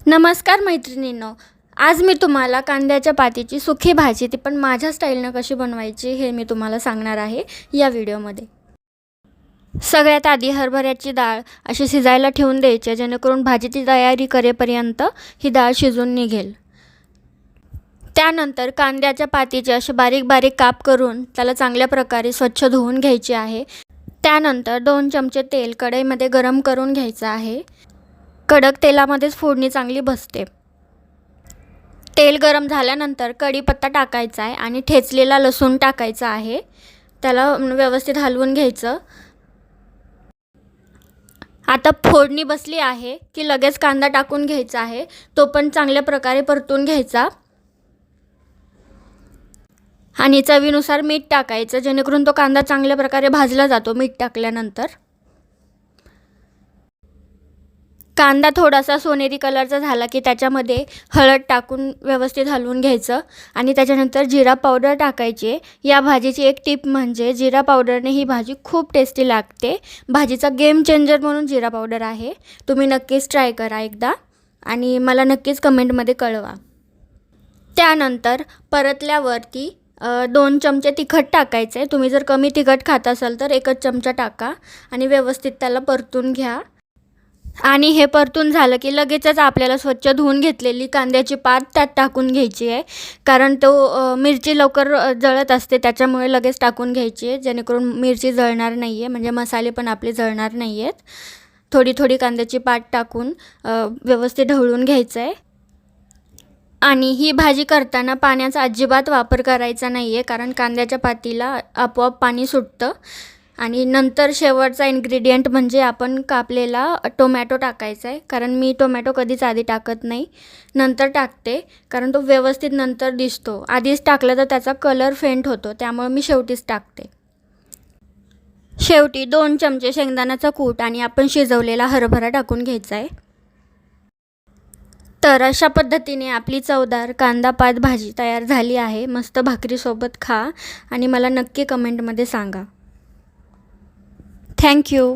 नमस्कार मैत्रिणींनो, आज मी तुम्हाला कांद्याच्या पातीची सुकी भाजी ती पण माझ्या स्टाईलनं कशी बनवायची हे मी तुम्हाला सांगणार आहे या व्हिडिओमध्ये। सगळ्यात आधी हरभऱ्याची डाळ अशी शिजायला ठेवून द्यायची जेणेकरून भाजीची तयारी करेपर्यंत ही डाळ शिजून निघेल। त्यानंतर कांद्याच्या पातीचे असे बारीक बारीक काप करून त्याला चांगल्या प्रकारे स्वच्छ धुवून घ्यायचे आहे। त्यानंतर 2 चमचे तेल कढईमध्ये गरम करून घ्यायचं आहे। कडक तेलामध्येच फोडणी चांगली बसते। तेल गरम झाल्यानंतर कढीपत्ता टाकायचा आहे आणि ठेचलेला लसूण टाकायचा आहे। त्याला व्यवस्थित हलवून घ्यायचं। आता फोडणी बसली आहे की लगेच कांदा टाकून घ्यायचा आहे, तो पण चांगल्या प्रकारे परतून घ्यायचा आणि चवीनुसार मीठ टाकायचं जेणेकरून तो कांदा चांगल्या प्रकारे भाजला जातो मीठ टाकल्यानंतर। कांदा थोडासा सोनेरी कलरचा झाला की त्याच्यामध्ये हळद टाकून व्यवस्थित हलवून घ्यायचं आणि त्याच्यानंतर जिरा पावडर टाकायची। या भाजीची एक टिप म्हणजे जिरा पावडरने ही भाजी खूप टेस्टी लागते। भाजीचा गेम चेंजर म्हणून जिरा पावडर आहे। तुम्ही नक्कीच ट्राय करा एकदा आणि मला नक्कीच कमेंटमध्ये कळवा। त्यानंतर परतल्यावरती 2 चमचे तिखट टाकायचे। तुम्ही जर कमी तिखट खात असाल तर 1 चमचा टाका आणि व्यवस्थित त्याला परतून घ्या। आणि हे परतून झालं की लगेचच आपल्याला स्वच्छ धुवून घेतलेली कांद्याची पात त्यात टाकून घ्यायची आहे, कारण तो मिरची लवकर जळत असते त्याच्यामुळे लगेच टाकून घ्यायची आहे जेणेकरून मिरची जळणार नाही आहे, म्हणजे मसाले पण आपले जळणार नाही आहेत। थोडी थोडी कांद्याची पात टाकून व्यवस्थित ढवळून घ्यायचं आहे। आणि ही भाजी करताना पाण्याचा अजिबात वापर करायचा नाही आहे, कारण कांद्याच्या पातीला आपोआप पाणी सुटतं। आणि नंतर शेवटचा इन्ग्रेडियंट म्हणजे आपण कापलेला टोमॅटो टाकायचा आहे, कारण मी टोमॅटो कधीच आधी टाकत नाही, नंतर टाकते, कारण तो व्यवस्थित नंतर दिसतो। आधीच टाकलं तर त्याचा कलर फेंट होतो, त्यामुळे मी शेवटीच टाकते। शेवटी 2 चमचे शेंगदाण्याचा कूट आणि आपण शिजवलेला हरभरा टाकून घ्यायचा आहे। तर अशा पद्धतीने आपली चवदार कांदा पात भाजी तयार झाली आहे। मस्त भाकरीसोबत खा आणि मला नक्की कमेंटमध्ये सांगा। Thank you.